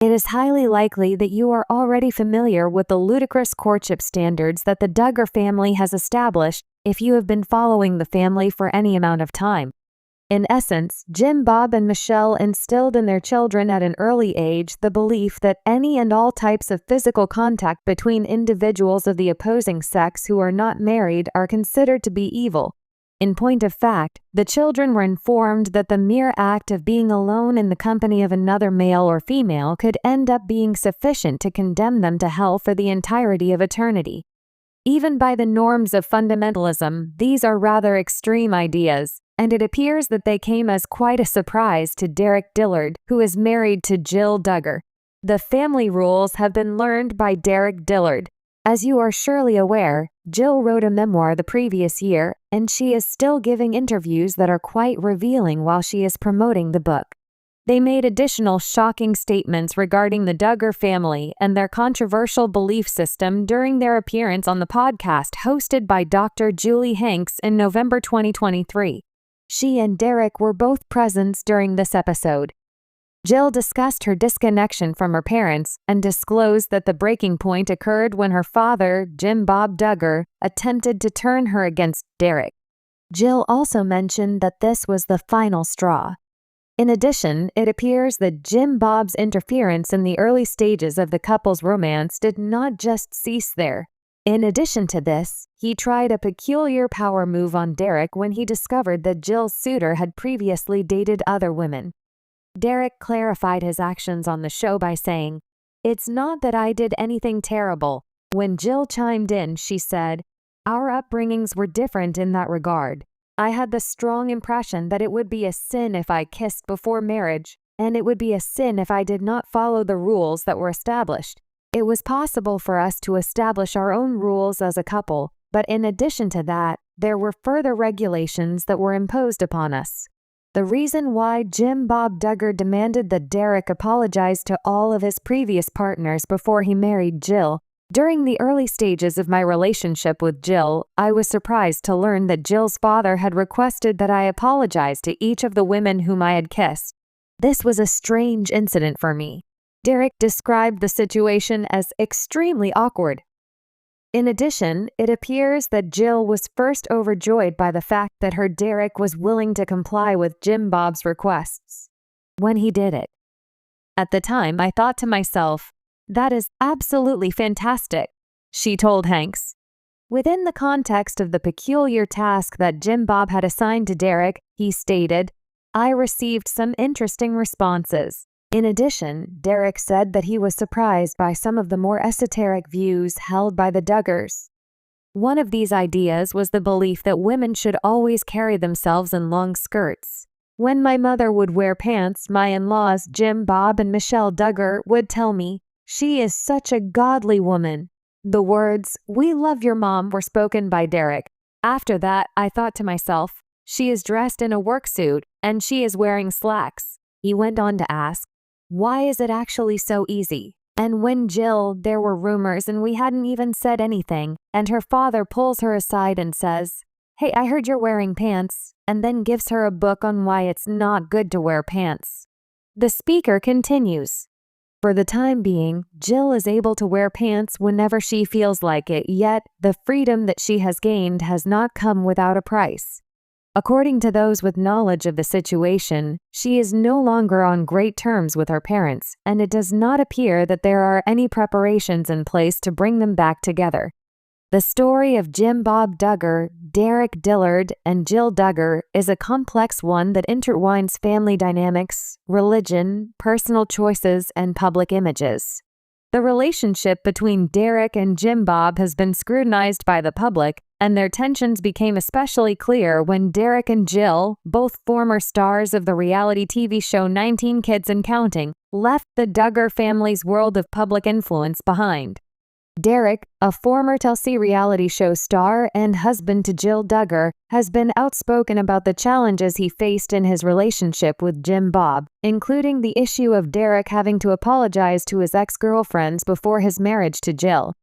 It is highly likely that you are already familiar with the ludicrous courtship standards that the Duggar family has established if you have been following the family for any amount of time. In essence, Jim, Bob, and Michelle instilled in their children at an early age the belief that any and all types of physical contact between individuals of the opposing sex who are not married are considered to be evil. In point of fact, the children were informed that the mere act of being alone in the company of another male or female could end up being sufficient to condemn them to hell for the entirety of eternity. Even by the norms of fundamentalism, these are rather extreme ideas, and it appears that they came as quite a surprise to Derek Dillard, who is married to Jill Duggar. The family rules have been learned by Derek Dillard. As you are surely aware, Jill wrote a memoir the previous year, and she is still giving interviews that are quite revealing while she is promoting the book. They made additional shocking statements regarding the Duggar family and their controversial belief system during their appearance on the podcast hosted by Dr. Julie Hanks in November 2023. She and Derek were both present during this episode. Jill discussed her disconnection from her parents and disclosed that the breaking point occurred when her father, Jim Bob Duggar, attempted to turn her against Derek. Jill also mentioned that this was the final straw. In addition, it appears that Jim Bob's interference in the early stages of the couple's romance did not just cease there. In addition to this, he tried a peculiar power move on Derek when he discovered that Jill's suitor had previously dated other women. Derek clarified his actions on the show by saying, "It's not that I did anything terrible." When Jill chimed in, she said, "Our upbringings were different in that regard. I had the strong impression that it would be a sin if I kissed before marriage, and it would be a sin if I did not follow the rules that were established. It was possible for us to establish our own rules as a couple, but in addition to that, there were further regulations that were imposed upon us." The reason why Jim Bob Duggar demanded that Derek apologize to all of his previous partners before he married Jill. During the early stages of my relationship with Jill, I was surprised to learn that Jill's father had requested that I apologize to each of the women whom I had kissed. This was a strange incident for me. Derek described the situation as extremely awkward. In addition, it appears that Jill was first overjoyed by the fact that her Derek was willing to comply with Jim Bob's requests when he did it. At the time, I thought to myself, "That is absolutely fantastic," she told Hanks. Within the context of the peculiar task that Jim Bob had assigned to Derek, he stated, "I received some interesting responses." In addition, Derek said that he was surprised by some of the more esoteric views held by the Duggars. One of these ideas was the belief that women should always carry themselves in long skirts. When my mother would wear pants, my in-laws Jim Bob and Michelle Duggar would tell me, "She is such a godly woman." The words, "We love your mom," were spoken by Derek. After that, I thought to myself, "She is dressed in a work suit, and she is wearing slacks." He went on to ask, "Why is it actually so easy?" And when Jill, there were rumors and we hadn't even said anything, and her father pulls her aside and says, "Hey, I heard you're wearing pants," and then gives her a book on why it's not good to wear pants. The speaker continues, "For the time being, Jill is able to wear pants whenever she feels like it, yet the freedom that she has gained has not come without a price. According to those with knowledge of the situation, she is no longer on great terms with her parents, and it does not appear that there are any preparations in place to bring them back together." The story of Jim Bob Duggar, Derek Dillard, and Jill Duggar is a complex one that intertwines family dynamics, religion, personal choices, and public images. The relationship between Derek and Jim Bob has been scrutinized by the public, and their tensions became especially clear when Derek and Jill, both former stars of the reality TV show 19 Kids and Counting, left the Duggar family's world of public influence behind. Derek, a former TLC reality show star and husband to Jill Duggar, has been outspoken about the challenges he faced in his relationship with Jim Bob, including the issue of Derek having to apologize to his ex-girlfriends before his marriage to Jill.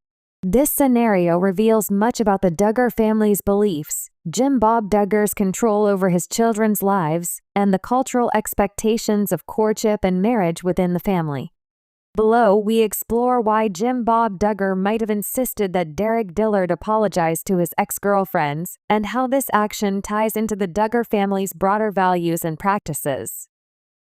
This scenario reveals much about the Duggar family's beliefs, Jim Bob Duggar's control over his children's lives, and the cultural expectations of courtship and marriage within the family. Below, we explore why Jim Bob Duggar might have insisted that Derek Dillard apologize to his ex-girlfriends, and how this action ties into the Duggar family's broader values and practices.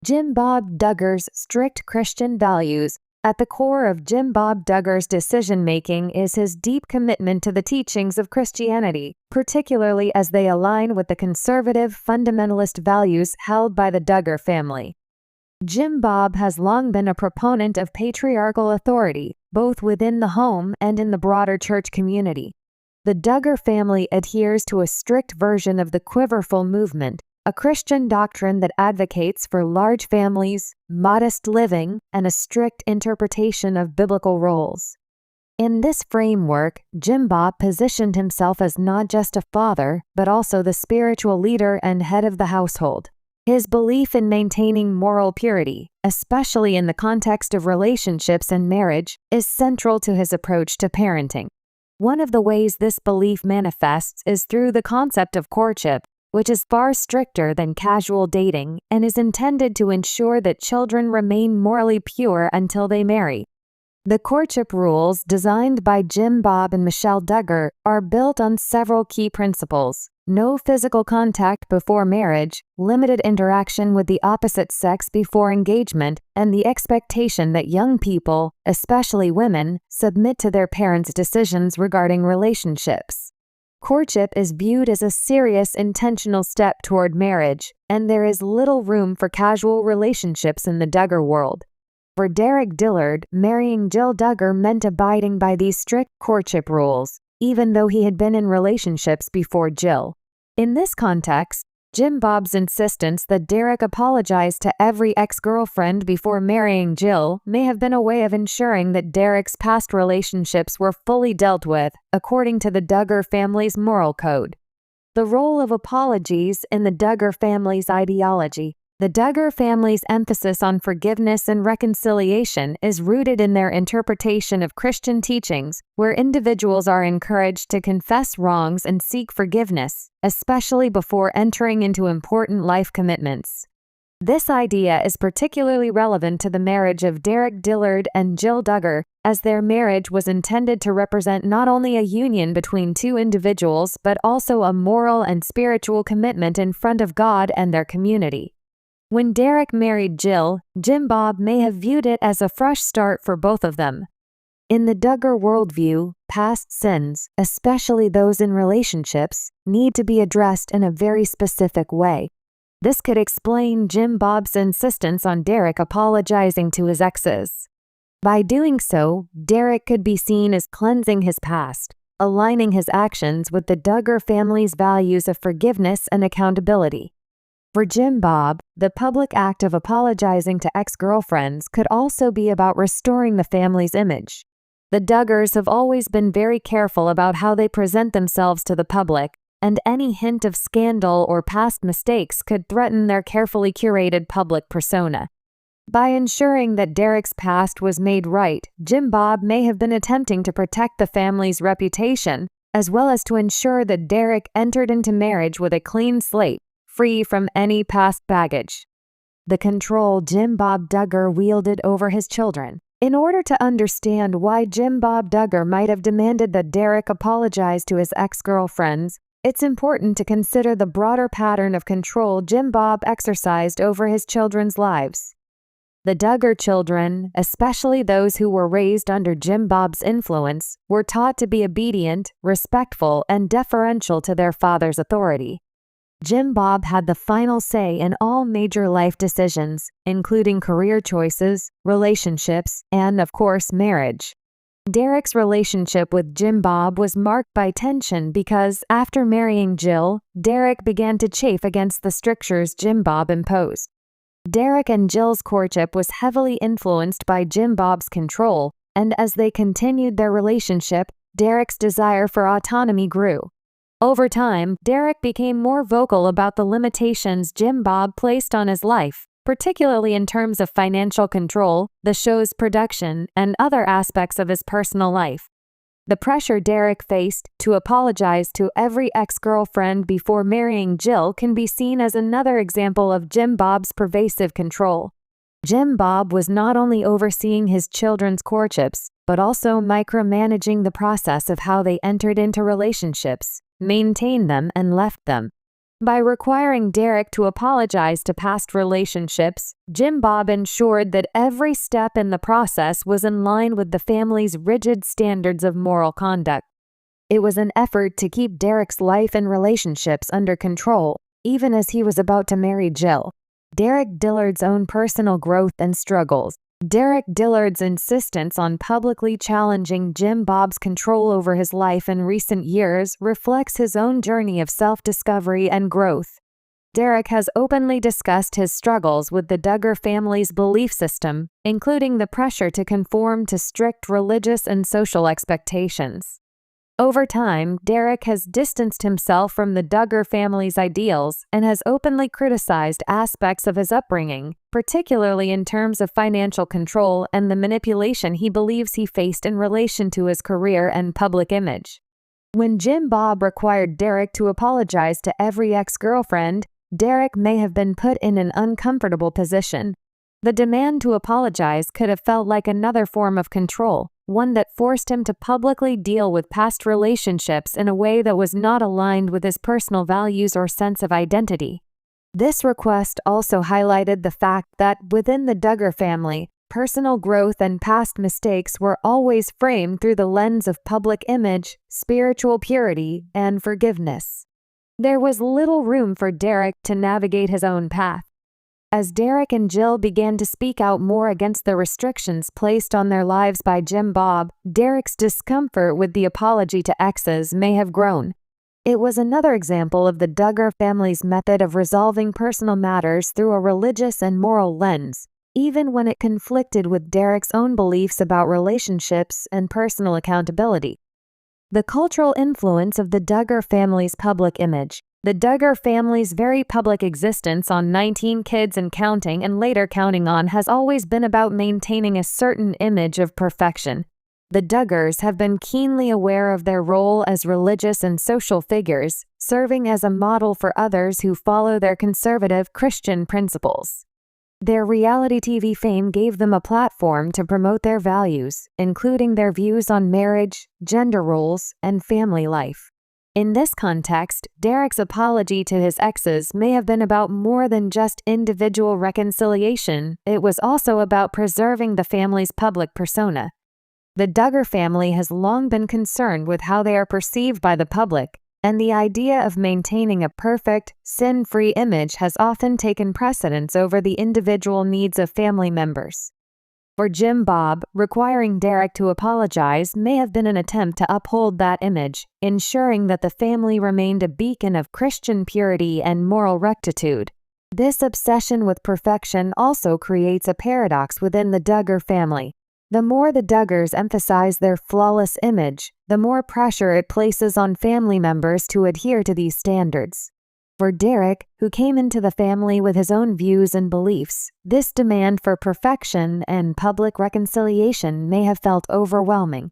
Jim Bob Duggar's strict Christian values. At the core of Jim Bob Duggar's decision-making is his deep commitment to the teachings of Christianity, particularly as they align with the conservative fundamentalist values held by the Duggar family. Jim Bob has long been a proponent of patriarchal authority, both within the home and in the broader church community. The Duggar family adheres to a strict version of the quiverful movement, a Christian doctrine that advocates for large families, modest living, and a strict interpretation of biblical roles. In this framework, Jim Bob positioned himself as not just a father, but also the spiritual leader and head of the household. His belief in maintaining moral purity, especially in the context of relationships and marriage, is central to his approach to parenting. One of the ways this belief manifests is through the concept of courtship, which is far stricter than casual dating and is intended to ensure that children remain morally pure until they marry. The courtship rules, designed by Jim Bob and Michelle Duggar, are built on several key principles: no physical contact before marriage, limited interaction with the opposite sex before engagement, and the expectation that young people, especially women, submit to their parents' decisions regarding relationships. Courtship is viewed as a serious, intentional step toward marriage, and there is little room for casual relationships in the Duggar world. For Derek Dillard, marrying Jill Duggar meant abiding by these strict courtship rules, even though he had been in relationships before Jill. In this context, Jim Bob's insistence that Derek apologize to every ex-girlfriend before marrying Jill may have been a way of ensuring that Derek's past relationships were fully dealt with, according to the Duggar family's moral code. The role of apologies in the Duggar family's ideology. The Duggar family's emphasis on forgiveness and reconciliation is rooted in their interpretation of Christian teachings, where individuals are encouraged to confess wrongs and seek forgiveness, especially before entering into important life commitments. This idea is particularly relevant to the marriage of Derek Dillard and Jill Duggar, as their marriage was intended to represent not only a union between two individuals but also a moral and spiritual commitment in front of God and their community. When Derek married Jill, Jim Bob may have viewed it as a fresh start for both of them. In the Duggar worldview, past sins, especially those in relationships, need to be addressed in a very specific way. This could explain Jim Bob's insistence on Derek apologizing to his exes. By doing so, Derek could be seen as cleansing his past, aligning his actions with the Duggar family's values of forgiveness and accountability. For Jim Bob, the public act of apologizing to ex-girlfriends could also be about restoring the family's image. The Duggars have always been very careful about how they present themselves to the public, and any hint of scandal or past mistakes could threaten their carefully curated public persona. By ensuring that Derek's past was made right, Jim Bob may have been attempting to protect the family's reputation, as well as to ensure that Derek entered into marriage with a clean slate, free from any past baggage. The control Jim Bob Duggar wielded over his children. In order to understand why Jim Bob Duggar might have demanded that Derek apologize to his ex-girlfriends, it's important to consider the broader pattern of control Jim Bob exercised over his children's lives. The Duggar children, especially those who were raised under Jim Bob's influence, were taught to be obedient, respectful, and deferential to their father's authority. Jim Bob had the final say in all major life decisions, including career choices, relationships, and, of course, marriage. Derek's relationship with Jim Bob was marked by tension because, after marrying Jill, Derek began to chafe against the strictures Jim Bob imposed. Derek and Jill's courtship was heavily influenced by Jim Bob's control, and as they continued their relationship, Derek's desire for autonomy grew. Over time, Derek became more vocal about the limitations Jim Bob placed on his life, particularly in terms of financial control, the show's production, and other aspects of his personal life. The pressure Derek faced to apologize to every ex-girlfriend before marrying Jill can be seen as another example of Jim Bob's pervasive control. Jim Bob was not only overseeing his children's courtships, but also micromanaging the process of how they entered into relationships, maintained them, and left them. By requiring Derek to apologize to past relationships, Jim Bob ensured that every step in the process was in line with the family's rigid standards of moral conduct. It was an effort to keep Derek's life and relationships under control, even as he was about to marry Jill. Derek Dillard's own personal growth and struggles. Derek Dillard's insistence on publicly challenging Jim Bob's control over his life in recent years reflects his own journey of self-discovery and growth. Derek has openly discussed his struggles with the Duggar family's belief system, including the pressure to conform to strict religious and social expectations. Over time, Derek has distanced himself from the Duggar family's ideals and has openly criticized aspects of his upbringing, particularly in terms of financial control and the manipulation he believes he faced in relation to his career and public image. When Jim Bob required Derek to apologize to every ex-girlfriend, Derek may have been put in an uncomfortable position. The demand to apologize could have felt like another form of control, one that forced him to publicly deal with past relationships in a way that was not aligned with his personal values or sense of identity. This request also highlighted the fact that within the Duggar family, personal growth and past mistakes were always framed through the lens of public image, spiritual purity, and forgiveness. There was little room for Derek to navigate his own path. As Derek and Jill began to speak out more against the restrictions placed on their lives by Jim Bob, Derek's discomfort with the apology to exes may have grown. It was another example of the Duggar family's method of resolving personal matters through a religious and moral lens, even when it conflicted with Derek's own beliefs about relationships and personal accountability. The cultural influence of the Duggar family's public image. The Duggar family's very public existence on 19 Kids and Counting and later Counting On has always been about maintaining a certain image of perfection. The Duggars have been keenly aware of their role as religious and social figures, serving as a model for others who follow their conservative Christian principles. Their reality TV fame gave them a platform to promote their values, including their views on marriage, gender roles, and family life. In this context, Derek's apology to his exes may have been about more than just individual reconciliation. It was also about preserving the family's public persona. The Duggar family has long been concerned with how they are perceived by the public, and the idea of maintaining a perfect, sin-free image has often taken precedence over the individual needs of family members. For Jim Bob, requiring Derek to apologize may have been an attempt to uphold that image, ensuring that the family remained a beacon of Christian purity and moral rectitude. This obsession with perfection also creates a paradox within the Duggar family. The more the Duggars emphasize their flawless image, the more pressure it places on family members to adhere to these standards. For Derek, who came into the family with his own views and beliefs, this demand for perfection and public reconciliation may have felt overwhelming.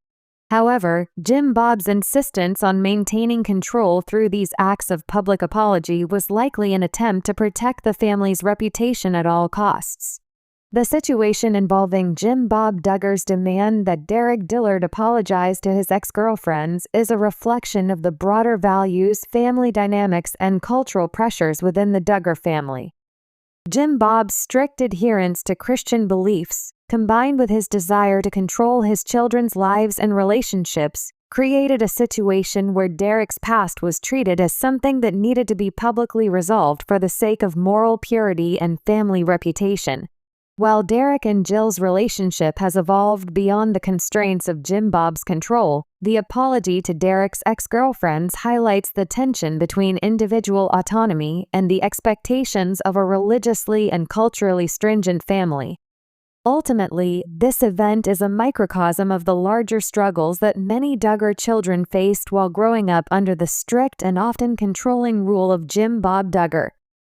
However, Jim Bob's insistence on maintaining control through these acts of public apology was likely an attempt to protect the family's reputation at all costs. The situation involving Jim Bob Duggar's demand that Derek Dillard apologize to his ex-girlfriends is a reflection of the broader values, family dynamics, and cultural pressures within the Duggar family. Jim Bob's strict adherence to Christian beliefs, combined with his desire to control his children's lives and relationships, created a situation where Derek's past was treated as something that needed to be publicly resolved for the sake of moral purity and family reputation. While Derek and Jill's relationship has evolved beyond the constraints of Jim Bob's control, the apology to Derek's ex-girlfriends highlights the tension between individual autonomy and the expectations of a religiously and culturally stringent family. Ultimately, this event is a microcosm of the larger struggles that many Duggar children faced while growing up under the strict and often controlling rule of Jim Bob Duggar.